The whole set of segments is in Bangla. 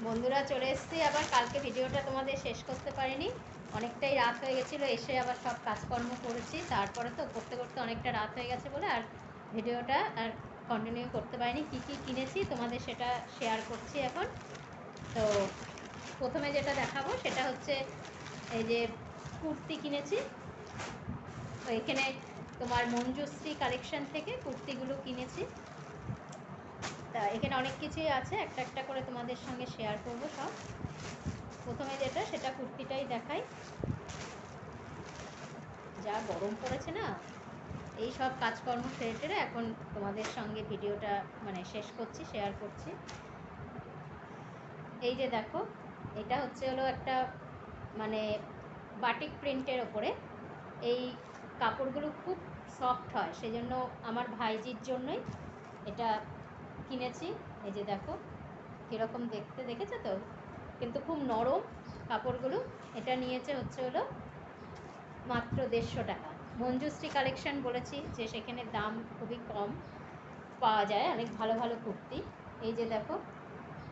বন্ধুরা চলে এসেছি আবার। কালকে ভিডিওটা তোমাদের শেষ করতে পারিনি, অনেকটাই রাত হয়ে গেছিলো। এসে আবার সব কাজকর্ম করেছি, তারপরে তো করতে করতে অনেকটা রাত হয়ে গেছে বলে আর ভিডিওটা আর কন্টিনিউ করতে পারিনি। কী কী কিনেছি তোমাদের সেটা শেয়ার করছি এখন। তো প্রথমে যেটা দেখাবো সেটা হচ্ছে এই যে কুর্তি কিনেছি। তো এখানে তোমার মঞ্জুশ্রী কালেকশন থেকে কুর্তিগুলো কিনেছি। তা এখানে অনেক কিছুই আছে, একটা একটা করে তোমাদের সঙ্গে শেয়ার করব সব। প্রথমে যেটা সেটা কুর্তিটাই দেখাই। যা গরম পড়েছে না, এই সব কাজকর্ম সেরে টেরে এখন তোমাদের সঙ্গে ভিডিওটা মানে শেষ করছি, শেয়ার করছি। এই যে দেখো, এটা হলো একটা মানে বাটিক প্রিন্টের ওপরে। এই কাপড়গুলো খুব সফট হয়, সেজন্য আমার ভাইজির জন্যই এটা কিনেছি। এই যে দেখো কীরকম দেখতে, দেখেছো তো, কিন্তু খুব নরম কাপড়গুলো। এটা নিয়েছে হলো মাত্র 150 টাকা। মঞ্জুশ্রী কালেকশন বলেছি যে সেখানে দাম খুবই কম পাওয়া যায়, অনেক ভালো ভালো কুর্তি। এই যে দেখো,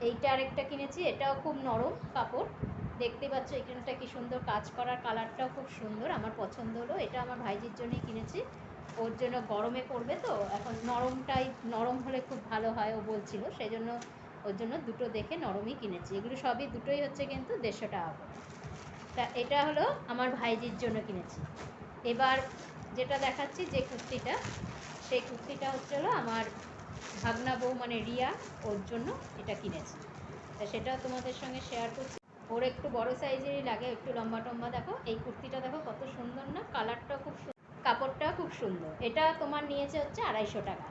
এইটা আরেকটা কিনেছি, এটাও খুব নরম কাপড়। দেখতে পাচ্ছ এখানটা কি সুন্দর কাজ করার, কালারটাও খুব সুন্দর, আমার পছন্দ হলো। এটা আমার ভাইজির জন্যই কিনেছি, ওর জন্য গরমে পড়বে তো, এখন নরম হলে খুব ভালো হয় ও বলছিল, সেই জন্য ওর জন্য দুটো দেখে নরমই কিনেছি। এগুলো সবই দুটোই হচ্ছে কিন্তু 150 টাকা করে। তা এটা হলো আমার ভাইজির জন্য কিনেছি। এবার যেটা দেখাচ্ছি যে কুর্তিটা, সেই কুর্তিটা হলো আমার ভাগনা বউ মানে রিয়া, ওর জন্য এটা কিনেছি। তা সেটাও তোমাদের সঙ্গে শেয়ার করছি। ওর একটু বড় সাইজেরই লাগে, একটু লম্বা টম্বা। দেখো এই কুর্তিটা দেখো কত সুন্দর না, কালারটাও খুব সুন্দর, কাপড়টাও খুব সুন্দর। এটা তোমার নিয়েছে হচ্ছে 250 টাকা।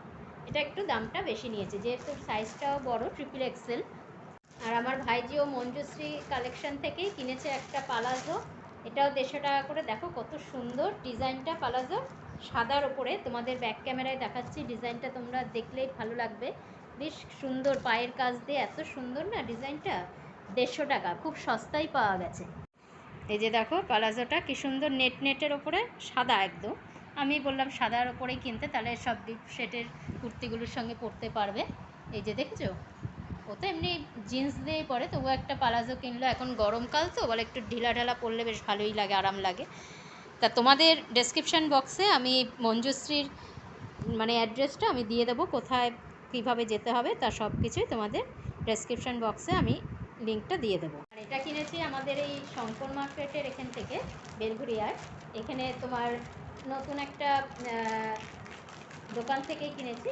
এটা একটু দামটা বেশি নিয়েছে, যেহেতু সাইজটাও বড়, ট্রিপল এক্সেল। আর আমার ভাইজিও মঞ্জুশ্রী কালেকশন থেকেই কিনেছে একটা পালাজো, এটাও 150 টাকা করে। দেখো কত সুন্দর ডিজাইনটা, পালাজো সাদার ওপরে। তোমাদের ব্যাক ক্যামেরায় দেখাচ্ছি, ডিজাইনটা তোমরা দেখলেই ভালো লাগবে, বেশ সুন্দর, পায়ের কাজ দিয়ে এত সুন্দর না ডিজাইনটা। 150 টাকা, খুব সস্তায় পাওয়া গেছে। এই যে দেখো পালাজোটা কি সুন্দর, নেটের ওপরে সাদা একদম। আমি বললাম সাদার ওপরেই কিনতে, তাহলে সব ডিপ শেডের কুর্তিগুলোর সঙ্গে পরতে পারবে। এই যে দেখেছো, ও তো এমনি জিন্স দিয়েই পরে, তবু একটা পালাজো কিনলো। এখন গরমকাল তো, বলে একটু ঢিলা ঢালা পরলে বেশ ভালোই লাগে, আরাম লাগে। তা তোমাদের ডেসক্রিপশান বক্সে আমি মঞ্জুশ্রীর মানে অ্যাড্রেসটা আমি দিয়ে দেবো, কোথায় কীভাবে যেতে হবে, তা সব কিছুই তোমাদের ডেসক্রিপশান বক্সে আমি লিঙ্কটা দিয়ে দেবো। আর এটা কিনেছি আমাদের এই শঙ্কর মার্কেটের এখান থেকে, বেলঘুরিয়ার। এখানে তোমার নতুন একটা দোকান থেকেই কিনেছি,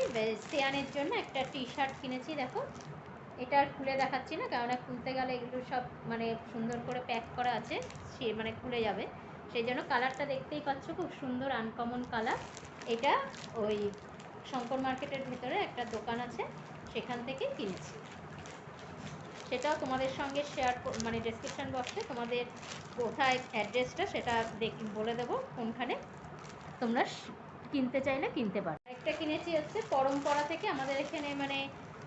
সিয়ানের জন্য একটা টি শার্ট কিনেছি। দেখো এটা আর খুলে দেখাচ্ছি না, কেননা খুলতে গেলে এগুলো সব মানে সুন্দর করে প্যাক করা আছে, সে মানে খুলে যাবে, সেই জন্য। কালারটা দেখতেই পাচ্ছ, খুব সুন্দর আনকমন কালার। এটা ওই শঙ্কর মার্কেটের ভেতরে একটা দোকান আছে, সেখান থেকে কিনেছি। সেটাও তোমাদের সঙ্গে শেয়ার মানে ডেসক্রিপশান বক্সে তোমাদের কোথায় অ্যাড্রেসটা সেটা বলে দেবো, কোনখানে তোমরা কিনতে চাইলে কিনতে পারো। একটা কিনেছি হচ্ছে পরম্পরা থেকে, আমাদের এখানে মানে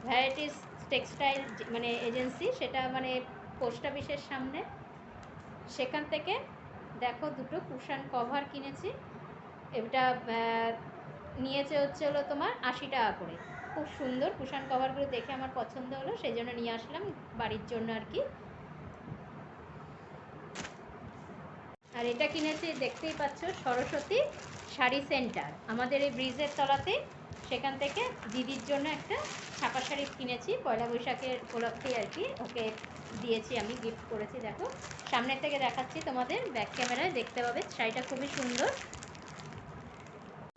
ভ্যারাইটিস টেক্সটাইল মানে এজেন্সি, সেটা মানে পোস্ট অফিসের সামনে। সেখান থেকে দেখো দুটো কুশান কভার কিনেছি। এটা নিয়েছে হলো তোমার 80 টাকা করে। খুব সুন্দর কুশান কভারগুলো দেখে আমার পছন্দ হলো, সেই জন্য নিয়ে আসলাম বাড়ির জন্য আর কি। আর এটা কিনেছি, দেখতেই পাচ্ছ, সরস্বতী শাড়ি সেন্টার, আমাদের এই ব্রিজের তলাতে। সেখান থেকে দিদির জন্য একটা ছাপা শাড়ি কিনেছি, পয়লা বৈশাখের উপলক্ষেই আর কি, ওকে দিয়েছি, আমি গিফট করেছি। দেখো সামনের থেকে দেখাচ্ছি, তোমাদের ব্যাক ক্যামেরায় দেখতে পাবে, শাড়িটা খুবই সুন্দর।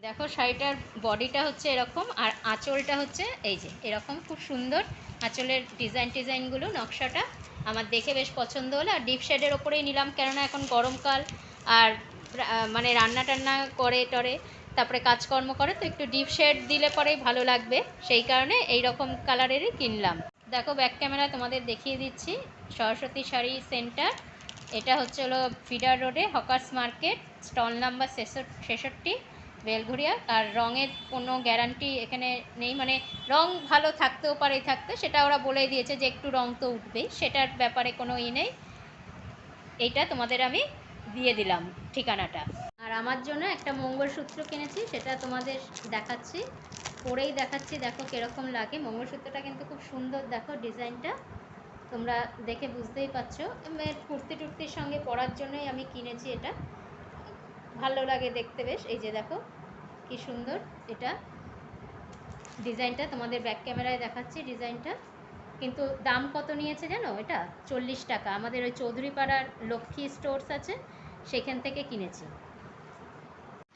দেখো শাড়িটার বডিটা হচ্ছে এরকম, আর আঁচলটা হচ্ছে এই যে এরকম, খুব সুন্দর আঁচলের ডিজাইনগুলো, নকশাটা আমার দেখে বেশ পছন্দ হলো। আর ডিপ শেডের ওপরেই নিলাম, কেননা এখন গরমকাল, আর মানে রান্না টান্না করে টরে, তারপরে কাজকর্ম করে, তো একটু ডিপ শেড দিলে পরেই ভালো লাগবে, সেই কারণে এই রকম কালারেরই কিনলাম। দেখো ব্যাক ক্যামেরা তোমাদের দেখিয়ে দিচ্ছি, সরস্বতী শাড়ি সেন্টার। এটা হলো ফিডার রোডে, hawkers market, stall number 66, Belgharia. আর রঙের কোনো গ্যারান্টি এখানে নেই, মানে রং ভালো থাকতেও পারে, সেটা ওরা বলে দিয়েছে যে একটু রং তো উঠবেই, সেটার ব্যাপারে কোনো নেই। এইটা তোমাদের আমি দিয়ে দিলাম ঠিকানাটা। আর আমার জন্য একটা মঙ্গলসূত্র কিনেছি, সেটা তোমাদের দেখাচ্ছি, পরেই দেখাচ্ছি। দেখো কীরকম লাগে মঙ্গলসূত্রটা, কিন্তু খুব সুন্দর। দেখো ডিজাইনটা, তোমরা দেখে বুঝতেই পারছো, কুর্তি টুর্তির সঙ্গে পরার জন্যই আমি কিনেছি এটা। ভালো লাগে দেখতে বেশ। এই যে দেখো কি সুন্দর এটা ডিজাইনটা, তোমাদের ব্যাক ক্যামেরায় দেখাচ্ছি ডিজাইনটা। কিন্তু দাম কত নিয়েছে জানো? এটা 40 টাকা। আমাদের ওই চৌধুরীপাড়ার লক্ষ্মী স্টোর্স আছে, সেখান থেকে কিনেছি।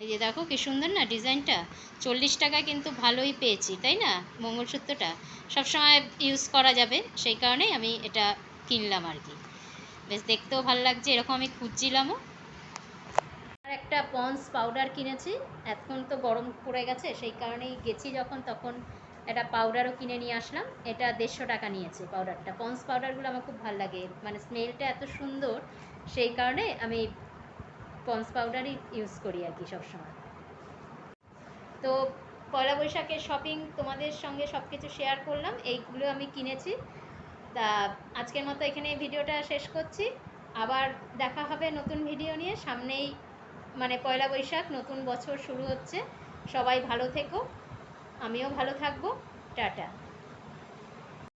এই যে দেখো কি সুন্দর না ডিজাইনটা, 40 টাকায় কিন্তু ভালোই পেয়েছি, তাই না? মঙ্গলসূত্রটা সবসময় ইউজ করা যাবে, সেই কারণেই আমি এটা কিনলাম আর কি। বেশ দেখতেও ভালো লাগছে, এরকম আমি খুঁজছিলামও। আর একটা পন্স পাউডার কিনেছি। এখন তো গরম পড়ে গেছে, সেই কারণেই গেছি যখন তখন একটা পাউডারও কিনে নিয়ে আসলাম। এটা 150 টাকা নিয়েছে পাউডারটা। পন্স পাউডারগুলো আমার খুব ভালো লাগে, মানে স্মেলটা এত সুন্দর, সেই কারণে আমি পন্স পাউডারই ইউজ করি আর কি সবসময়। তো পয়লা বৈশাখের শপিং তোমাদের সঙ্গে সব কিছু শেয়ার করলাম, এইগুলো আমি কিনেছি। তা আজকের মতো এখানে ভিডিওটা শেষ করছি। আবার দেখা হবে নতুন ভিডিও নিয়ে। সামনেই মানে পয়লা বৈশাখ, নতুন বছর শুরু হচ্ছে। সবাই ভালো থেকো, আমিও ভালো থাকবো। টাটা।